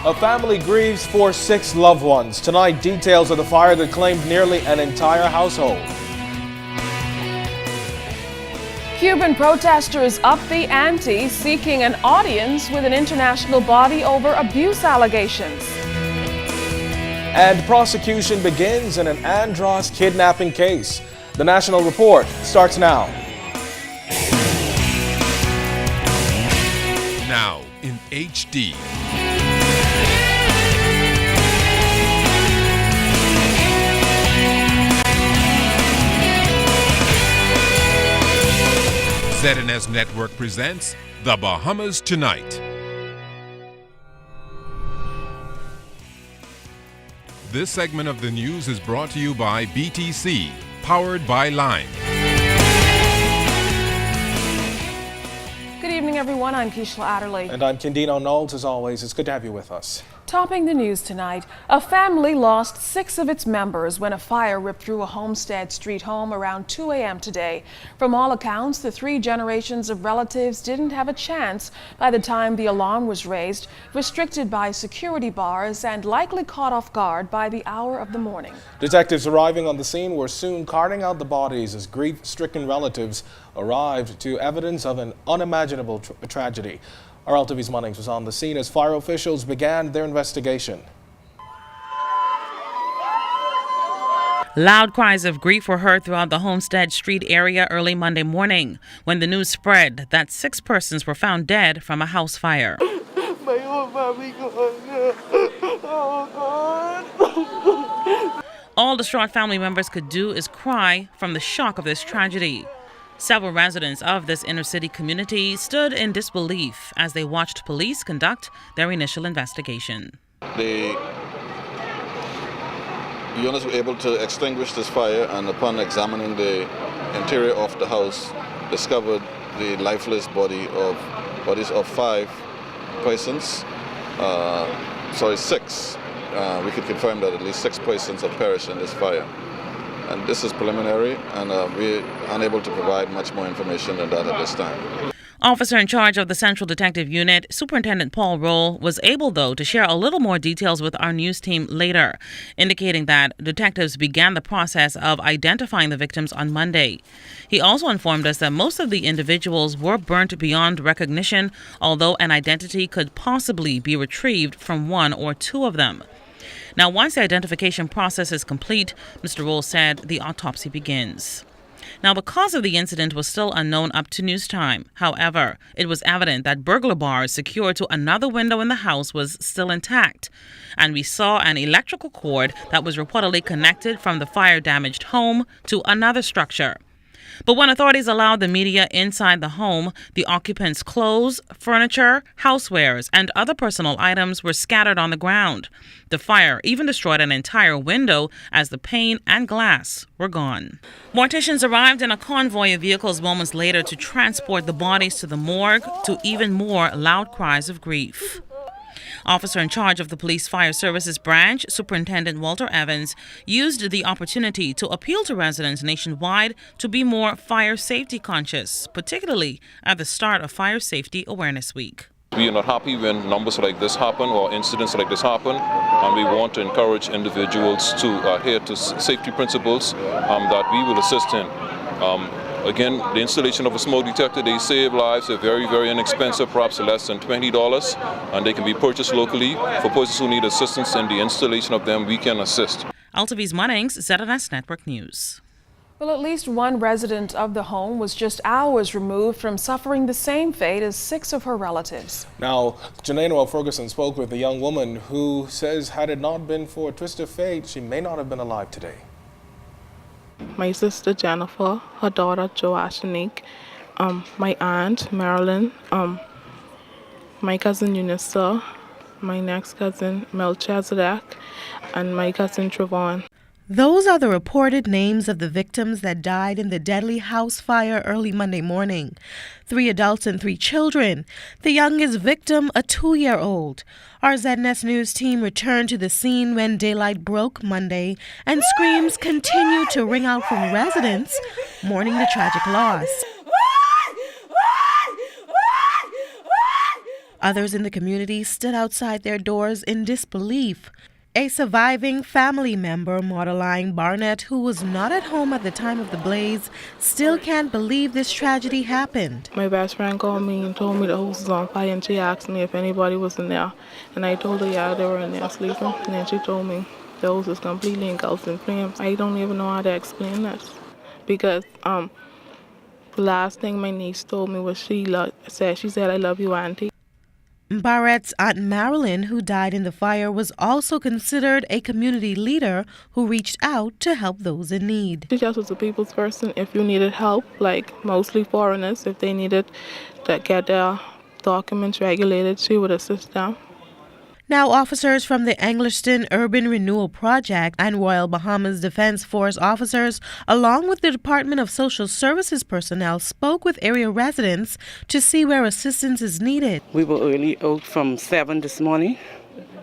A family grieves for 6 loved ones. Tonight, details of the fire that claimed nearly an entire household. Cuban protesters up the ante, seeking an audience with an international body over abuse allegations. And prosecution begins in an Andros kidnapping case. The National Report starts now. Now in HD. ZNS Network presents The Bahamas Tonight. This segment of the news is brought to you by BTC, powered by Lime. Good evening, everyone. I'm Keishla Adderley. And I'm Kendino Knowles. As always, it's good to have you with us. Topping the news tonight, a family lost 6 of its members when a fire ripped through a Homestead Street home around 2 a.m. today. From all accounts, the 3 generations of relatives didn't have a chance by the time the alarm was raised, restricted by security bars and likely caught off guard by the hour of the morning. Detectives arriving on the scene were soon carting out the bodies as grief-stricken relatives arrived to evidence of an unimaginable tragedy. Our LTV's Munnings was on the scene as fire officials began their investigation. Loud cries of grief were heard throughout the Homestead Street area early Monday morning when the news spread that 6 persons were found dead from a house fire. All distraught family members could do is cry from the shock of this tragedy. Several residents of this inner-city community stood in disbelief as they watched police conduct their initial investigation. The units were able to extinguish this fire, and upon examining the interior of the house, discovered the lifeless bodies of 5 persons. 6. We could confirm that at least 6 persons have perished in this fire. And this is preliminary, and we're unable to provide much more information than that at this time. Officer in charge of the Central Detective Unit, Superintendent Paul Roll, was able, though, to share a little more details with our news team later, indicating that detectives began the process of identifying the victims on Monday. He also informed us that most of the individuals were burnt beyond recognition, although an identity could possibly be retrieved from 1 or 2 of them. Now, once the identification process is complete, Mr. Roll said the autopsy begins. Now, the cause of the incident was still unknown up to news time. However, it was evident that burglar bars secured to another window in the house was still intact. And we saw an electrical cord that was reportedly connected from the fire-damaged home to another structure. But when authorities allowed the media inside the home, the occupants' clothes, furniture, housewares, and other personal items were scattered on the ground. The fire even destroyed an entire window as the pane and glass were gone. Morticians arrived in a convoy of vehicles moments later to transport the bodies to the morgue, to even more loud cries of grief. Officer in charge of the Police Fire Services Branch, Superintendent Walter Evans, used the opportunity to appeal to residents nationwide to be more fire safety conscious, particularly at the start of Fire Safety Awareness Week. We are not happy when numbers like this happen or incidents like this happen, and we want to encourage individuals to adhere to safety principles that we will assist in. Again, the installation of a smoke detector, they save lives. They're very, very inexpensive, perhaps less than $20, and they can be purchased locally. For persons who need assistance in the installation of them, we can assist. LTV's Munnings, ZNS Network News. Well, at least 1 resident of the home was just hours removed from suffering the same fate as 6 of her relatives. Now, Janae Ferguson spoke with a young woman who says had it not been for a twist of fate, she may not have been alive today. My sister Jennifer, her daughter Joashinique, my aunt Marilyn, my cousin Unissa, my next cousin Melchizedek, and my cousin Trevon. Those are the reported names of the victims that died in the deadly house fire early Monday morning. 3 adults and 3 children. The youngest victim, a 2-year-old. Our ZNS News team returned to the scene when daylight broke Monday, and screams continued to ring out from residents mourning the tragic loss. Others in the community stood outside their doors in disbelief. A surviving family member, Maudline Barnett, who was not at home at the time of the blaze, still can't believe this tragedy happened. My best friend called me and told me the house was on fire, and she asked me if anybody was in there. And I told her, yeah, they were in there sleeping. And then she told me the house was completely engulfed in flames. I don't even know how to explain this. Because the last thing my niece told me was she said, I love you, Auntie. Barrett's Aunt Marilyn, who died in the fire, was also considered a community leader who reached out to help those in need. She just was a people's person. If you needed help, like mostly foreigners, if they needed to get their documents regulated, she would assist them. Now, officers from the Angliston Urban Renewal Project and Royal Bahamas Defense Force officers, along with the Department of Social Services personnel, spoke with area residents to see where assistance is needed. We were early out from 7 this morning,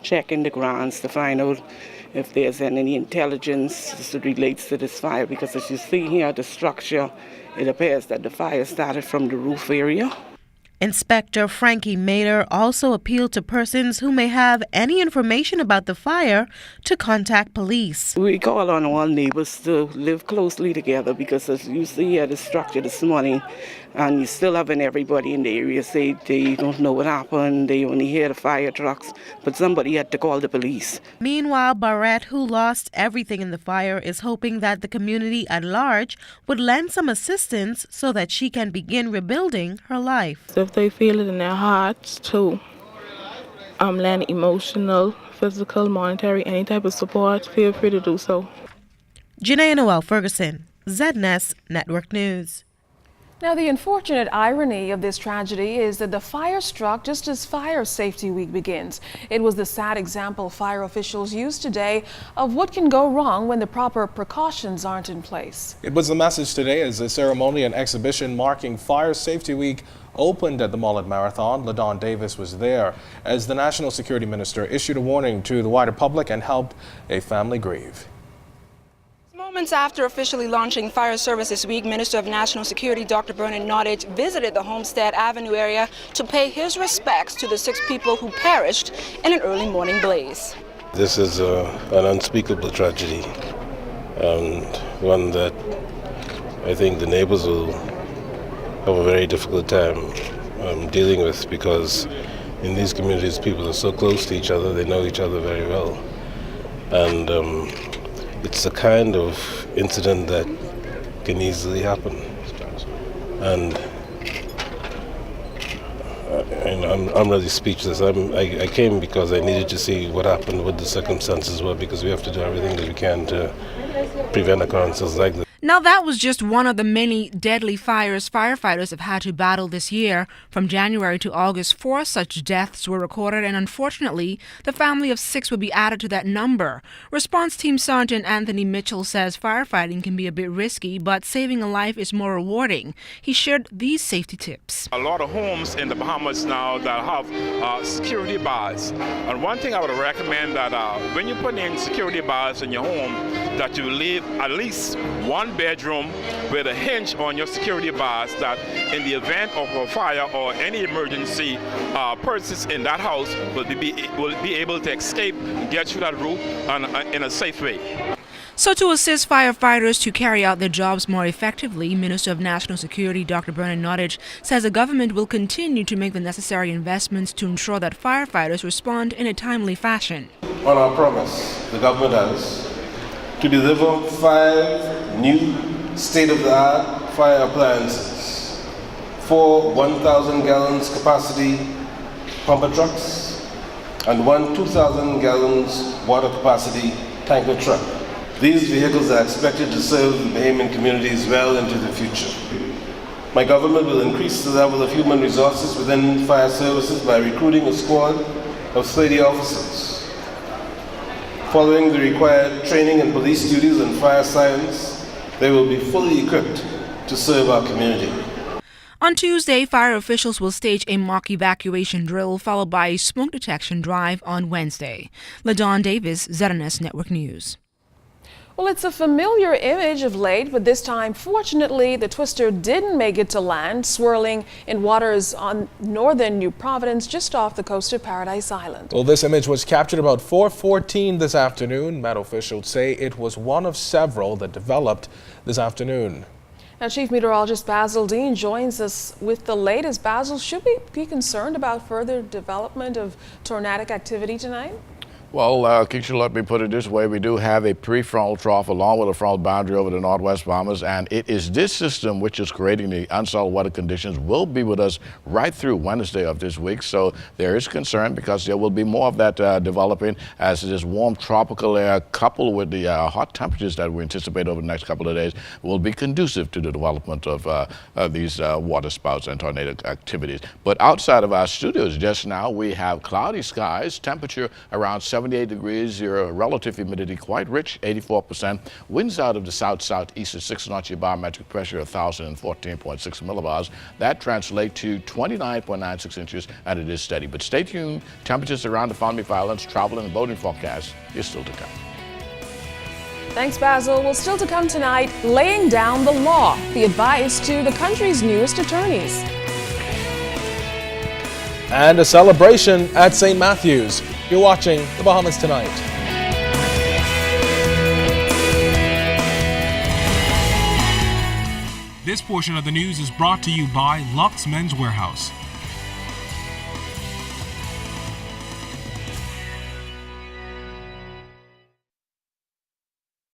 checking the grounds to find out if there's any intelligence that relates to this fire, because as you see here, the structure, it appears that the fire started from the roof area. Inspector Frankie Mader also appealed to persons who may have any information about the fire to contact police. We call on all neighbors to live closely together, because as you see here, the structure this morning, and you still having everybody in the area say they don't know what happened, they only hear the fire trucks, but somebody had to call the police. Meanwhile, Barrett, who lost everything in the fire, is hoping that the community at large would lend some assistance so that she can begin rebuilding her life. If they feel it in their hearts to lend emotional, physical, monetary, any type of support, feel free to do so. Janae Noel Ferguson, ZNS Network News. Now, the unfortunate irony of this tragedy is that the fire struck just as Fire Safety Week begins. It was the sad example fire officials used today of what can go wrong when the proper precautions aren't in place. It was the message today as the ceremony and exhibition marking Fire Safety Week opened at the Mullet Marathon. LaDon Davis was there as the National Security Minister issued a warning to the wider public and helped a family grieve. Moments after officially launching Fire Services Week, Minister of National Security Dr. Bernard Nottage visited the Homestead Avenue area to pay his respects to the 6 people who perished in an early morning blaze. This is an unspeakable tragedy, and one that I think the neighbors will have a very difficult time dealing with, because in these communities people are so close to each other, they know each other very well, and it's a kind of incident that can easily happen. And I'm really speechless. I came because I needed to see what happened, what the circumstances were, because we have to do everything that we can to prevent occurrences like this. Now, that was just one of the many deadly fires firefighters have had to battle this year. From January to August, 4 such deaths were recorded, and unfortunately, the family of 6 will be added to that number. Response Team Sergeant Anthony Mitchell says firefighting can be a bit risky, but saving a life is more rewarding. He shared these safety tips. A lot of homes in the Bahamas now that have security bars. And one thing I would recommend that when you put in security bars in your home, that you leave at least one bedroom with a hinge on your security bars, that in the event of a fire or any emergency, persons in that house will be able to escape, get through that roof in a safe way. So to assist firefighters to carry out their jobs more effectively, Minister of National Security Dr. Bernard Nottage says the government will continue to make the necessary investments to ensure that firefighters respond in a timely fashion. On our promise, the government has to deliver 5 new state-of-the-art fire appliances, 4 1,000 gallons capacity pumper trucks, and 1 2,000 gallons water capacity tanker truck. These vehicles are expected to serve the Bahamian communities well into the future. My government will increase the level of human resources within fire services by recruiting a squad of 30 officers. Following the required training and police duties and fire science, they will be fully equipped to serve our community. On Tuesday, fire officials will stage a mock evacuation drill followed by a smoke detection drive on Wednesday. LaDon Davis, ZNS Network News. Well, it's a familiar image of late, but this time, fortunately, the twister didn't make it to land, swirling in waters on northern New Providence, just off the coast of Paradise Island. Well, this image was captured about 4:14 this afternoon. Met officials say it was one of several that developed this afternoon. Now, Chief Meteorologist Basil Dean joins us with the latest. Basil, should we be concerned about further development of tornadic activity tonight? Well, Keisha, let me put it this way. We do have a prefrontal trough along with a frontal boundary over the northwest Bahamas, and it is this system which is creating the unsettled weather conditions. Will be with us right through Wednesday of this week, so there is concern because there will be more of that developing as this warm tropical air coupled with the hot temperatures that we anticipate over the next couple of days will be conducive to the development of these water spouts and tornado activities. But outside of our studios just now, we have cloudy skies, temperature around 78 degrees, your relative humidity quite rich, 84%. Winds out of the south-southeast at 6 knots, your barometric pressure 1,014.6 millibars. That translates to 29.96 inches, and it is steady. But stay tuned. Temperatures around the Fond-Meaf Islands, travel and boating forecast is still to come. Thanks, Basil. Well, still to come tonight, laying down the law, the advice to the country's newest attorneys. And a celebration at St. Matthew's. You're watching The Bahamas Tonight. This portion of the news is brought to you by Lux Men's Warehouse.